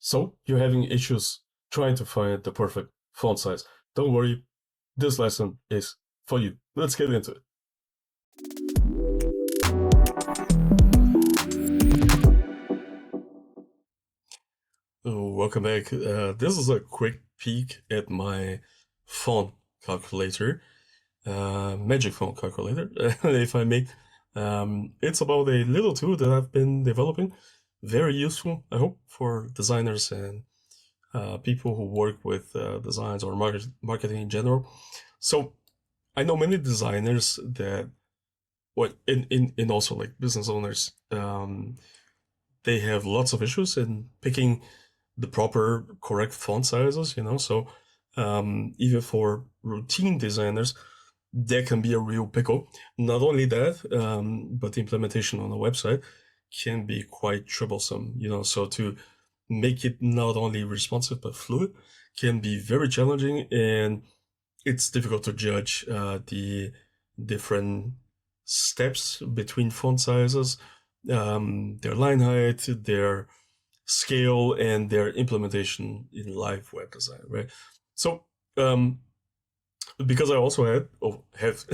So you're having issues trying to find the perfect font size. Don't worry, this lesson is for you. Let's get into it. Welcome back. This is a quick peek at my font calculator, magic font calculator, if I may. It's about a little tool that I've been developing. Very useful, I hope, for designers and people who work with designs or marketing in general. So I know many designers that, well, in also like business owners, they have lots of issues in picking the proper correct font sizes, so even for routine designers, that can be a real pickle. Not only that, but the implementation on a website can be quite troublesome, so to make it not only responsive but fluid can be very challenging, and it's difficult to judge the different steps between font sizes, their line height, their scale, and their implementation in live web design, right? So because I also have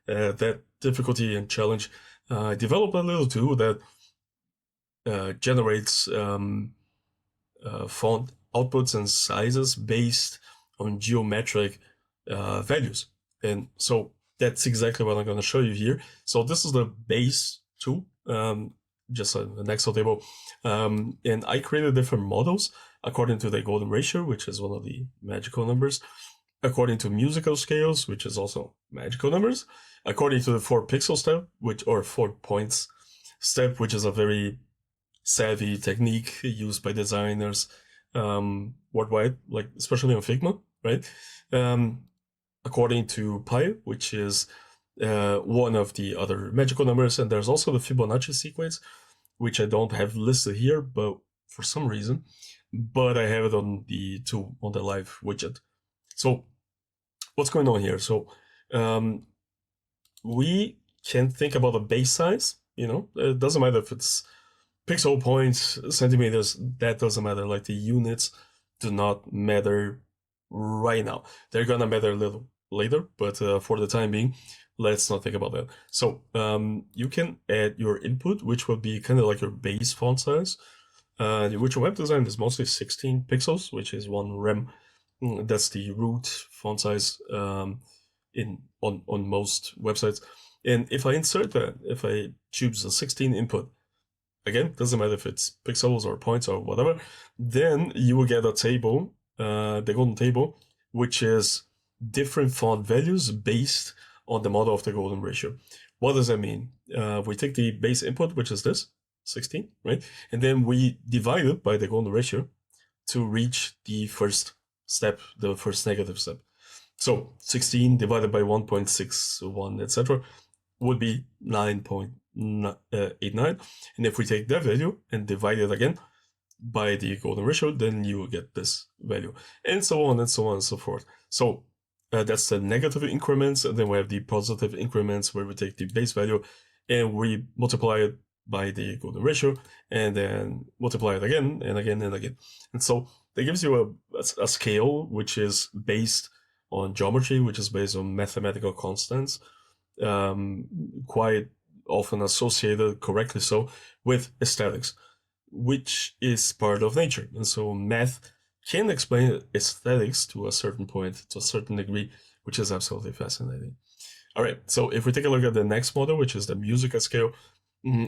that difficulty and challenge, I developed a little tool that generates font outputs and sizes based on geometric values. And so that's exactly what I'm going to show you here. So this is the base tool, just an Excel table. And I created different models according to the golden ratio, which is one of the magical numbers, according to musical scales, which is also magical numbers, according to the 4-pixel step, or 4 points step, which is a very savvy technique used by designers worldwide, like especially on Figma, right? According to pi, which is one of the other magical numbers, and there's also the Fibonacci sequence, which I don't have listed here, but for some reason, but I have it on the tool, on the live widget. So what's going on here? So we can think about a base size, it doesn't matter if it's pixel, points, centimeters, that doesn't matter. Like the units do not matter right now. They're gonna matter a little later, but for the time being, let's not think about that. So you can add your input, which will be kind of like your base font size. Which web design is mostly 16 pixels, which is 1 rem. That's the root font size on most websites. And if I insert that, if I choose a 16 input, again, doesn't matter if it's pixels or points or whatever, then you will get a table, the golden table, which is different font values based on the model of the golden ratio. What does that mean? We take the base input, which is this, 16, right? And then we divide it by the golden ratio to reach the first step, the first negative step. So 16 divided by 1.61, etc., would be 9.89. And if we take that value and divide it again by the golden ratio, then you will get this value, and so on and so on and so forth. So that's the negative increments, and then we have the positive increments where we take the base value and we multiply it by the golden ratio, and then multiply it again and again and again. And so that gives you a scale which is based on geometry, which is based on mathematical constants, quite often associated, correctly so, with aesthetics, which is part of nature. And so math can explain aesthetics to a certain point, to a certain degree, which is absolutely fascinating. All right, so if we take a look at the next model, which is the musical scale,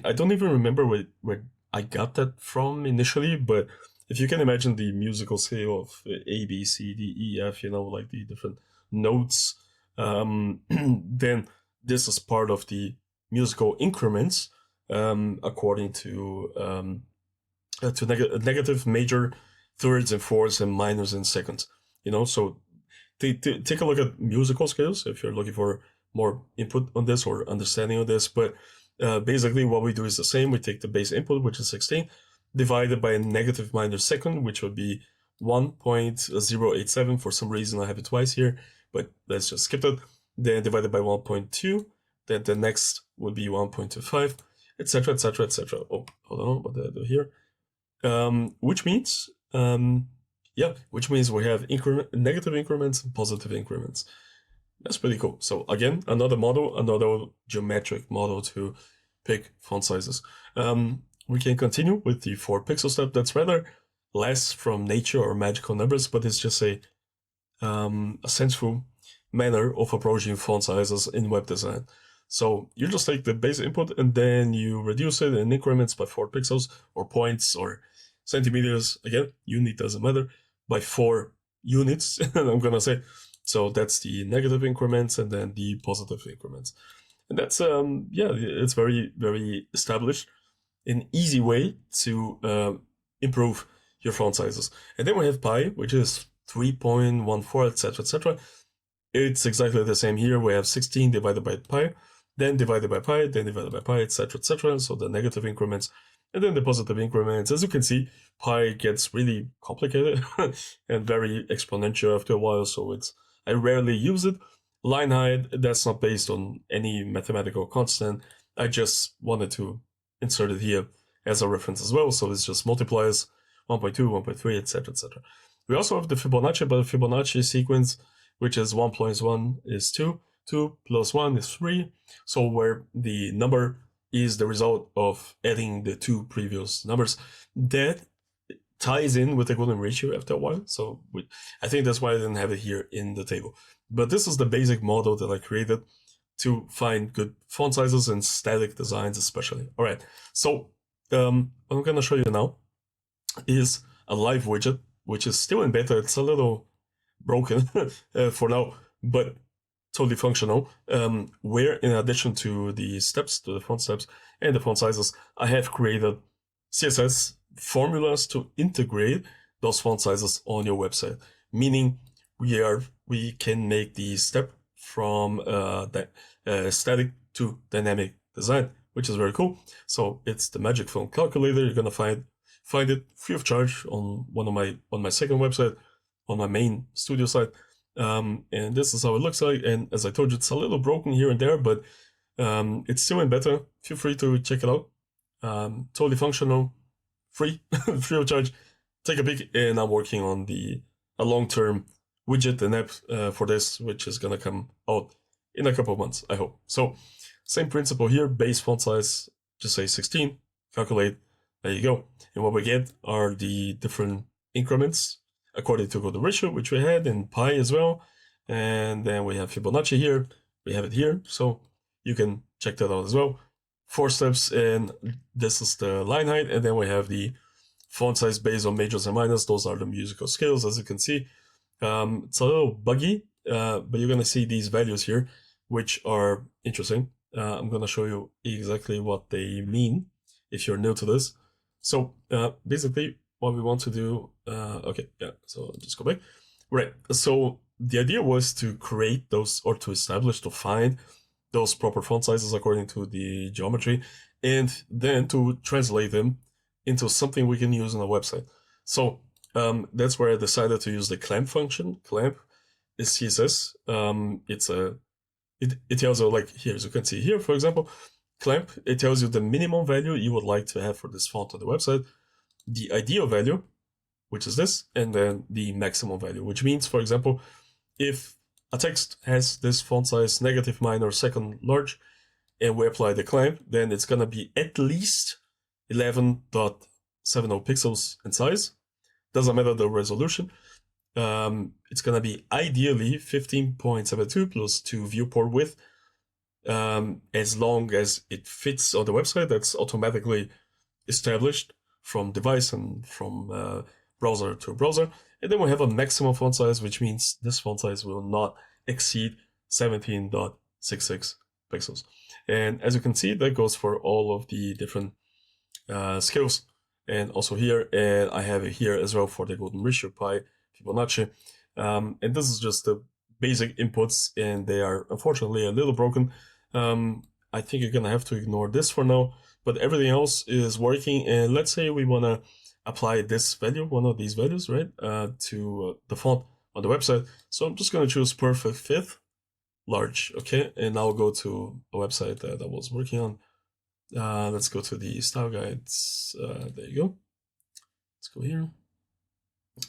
I don't even remember where I got that from initially, but if you can imagine the musical scale of A, B, C, D, E, F, like the different notes, then this is part of the musical increments according to negative, major, thirds and fourths, and minors and seconds. So take a look at musical scales if you're looking for more input on this or understanding of this. But basically what we do is the same. We take the base input, which is 16, divided by a negative minor second, which would be 1.087. For some reason I have it twice here, but let's just skip it. Then divided by 1.2, then the next would be 1.25, etc., etc., etc. Oh, hold on, what did I do here? Which means Yeah, which means we have negative increments and positive increments. That's pretty cool. So again, another model, another geometric model to pick font sizes. We can continue with the 4-pixel step. That's rather less from nature or magical numbers, but it's just a sensible manner of approaching font sizes in web design. So you just take the base input and then you reduce it in increments by 4 pixels or points or centimeters. Again, unit doesn't matter, by 4 units, I'm gonna say. So that's the negative increments and then the positive increments. And that's, yeah, it's very, very established, an easy way to improve your font sizes. And then we have pi, which is 3.14, etc., etc. It's exactly the same here. We have 16 divided by pi, then divided by pi, then divided by pi, etc., etc. So the negative increments and then the positive increments. As you can see, pi gets really complicated and very exponential after a while. So I rarely use it. Line height, that's not based on any mathematical constant. I just wanted to insert it here as a reference as well. So it's just multipliers 1.2, 1.3, etc., etc. We also have the Fibonacci, but the Fibonacci sequence, which is 1 plus 1 is 2, 2 plus 1 is 3. So where the number is the result of adding the 2 previous numbers, that ties in with the golden ratio after a while. So I think that's why I didn't have it here in the table. But this is the basic model that I created to find good font sizes and static designs especially. All right, so what I'm going to show you now is a live widget, which is still in beta. It's a little broken for now, but totally functional, where in addition to the steps, to the font steps and the font sizes, I have created CSS formulas to integrate those font sizes on your website, meaning we can make the step from static to dynamic design, which is very cool. So it's the magic font calculator. You're gonna find it free of charge on my second website, on my main studio site. And this is how it looks like. And as I told you, it's a little broken here and there, but it's still in beta. Feel free to check it out. Totally functional, free, free of charge. Take a peek. And I'm working on a long-term widget and app for this, which is gonna come out in a couple of months, I hope. So same principle here, base font size, just say 16, calculate, there you go. And what we get are the different increments according to golden ratio, which we had in pi as well. And then we have Fibonacci here, we have it here, so you can check that out as well. 4 steps, and this is the line height, and then we have the font size based on majors and minors. Those are the musical scales, as you can see. It's a little buggy, but you're gonna see these values here, which are interesting. I'm gonna show you exactly what they mean if you're new to this. So basically what we want to do, okay, yeah, so just go back. Right, so the idea was to create those, or to establish, to find those proper font sizes according to the geometry, and then to translate them into something we can use on a website. So that's where I decided to use the clamp function. Clamp is CSS. It tells you, like here, as you can see here, for example, clamp, it tells you the minimum value you would like to have for this font on the website, the ideal value, which is this, and then the maximum value, which means, for example, if a text has this font size negative minor second large, and we apply the clamp, then it's gonna be at least 11.70 pixels in size. Doesn't matter the resolution. It's gonna be ideally 15.72 plus 2 viewport width, as long as it fits on the website. That's automatically established from device and from browser to browser. And then we have a maximum font size, which means this font size will not exceed 17.66 pixels. And as you can see, that goes for all of the different scales. And also here, and I have it here as well for the golden ratio, pi, Fibonacci. And this is just the basic inputs, and they are unfortunately a little broken. I think you're gonna have to ignore this for now, but everything else is working. And let's say we wanna apply this value, one of these values, right, to the font on the website. So I'm just gonna choose perfect fit, large, okay? And I'll go to a website that I was working on. Let's go to the style guides. There you go. Let's go here.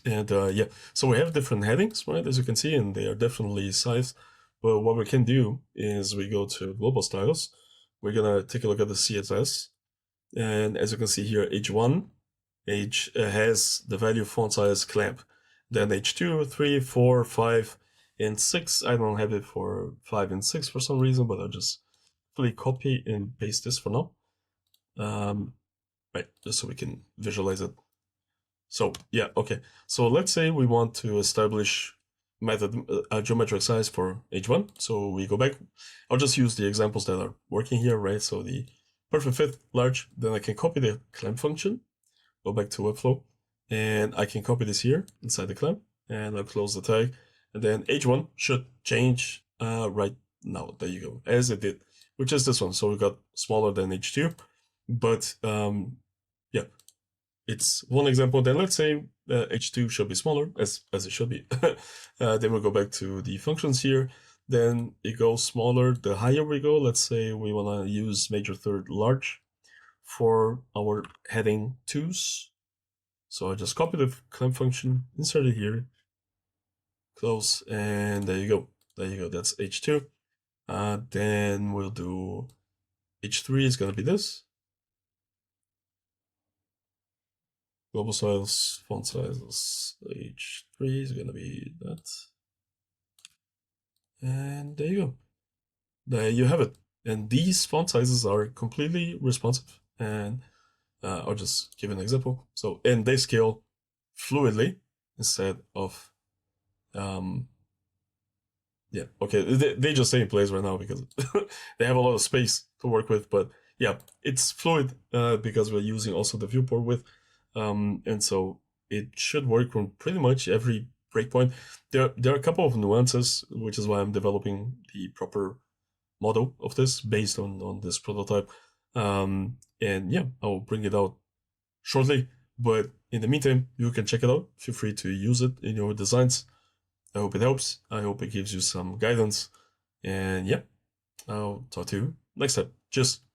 And yeah, so we have different headings, right, as you can see, and they are definitely sized. But what we can do is we go to global styles. We're gonna take a look at the CSS, and as you can see here, H1 has the value font size clamp. Then H2, 3, 4, 5, and 6. I don't have it for 5 and 6 for some reason, but I'll just fully copy and paste this for now. Right, just so we can visualize it. So yeah, okay. So let's say we want to establish geometric size for H1. So we go back. I'll just use the examples that are working here, right? So the perfect fit large. Then I can copy the clamp function. Go back to Webflow, and I can copy this here inside the clamp, and I'll close the tag. And then H1 should change right now. There you go, as it did, which is this one. So we got smaller than H2, but yeah, it's one example. Then let's say H2 should be smaller, as it should be. Then we'll go back to the functions here. Then it goes smaller the higher we go. Let's say we want to use major third large for our heading 2s. So I just copy the clamp function, insert it here, close, and there you go. There you go, that's H2. Then we'll do H3 is gonna be this. Global styles, font sizes, H3 is gonna be that. And there you go. There you have it. And these font sizes are completely responsive. And I'll just give an example. So, and they scale fluidly instead of, yeah, okay, they just stay in place right now because they have a lot of space to work with. But yeah, it's fluid because we're using also the viewport width. And so it should work on pretty much every breakpoint. There are a couple of nuances, which is why I'm developing the proper model of this based on this prototype. And yeah, I'll bring it out shortly. But in the meantime, you can check it out. Feel free to use it in your designs. I hope it helps. I hope it gives you some guidance. And yeah, I'll talk to you next time. Cheers.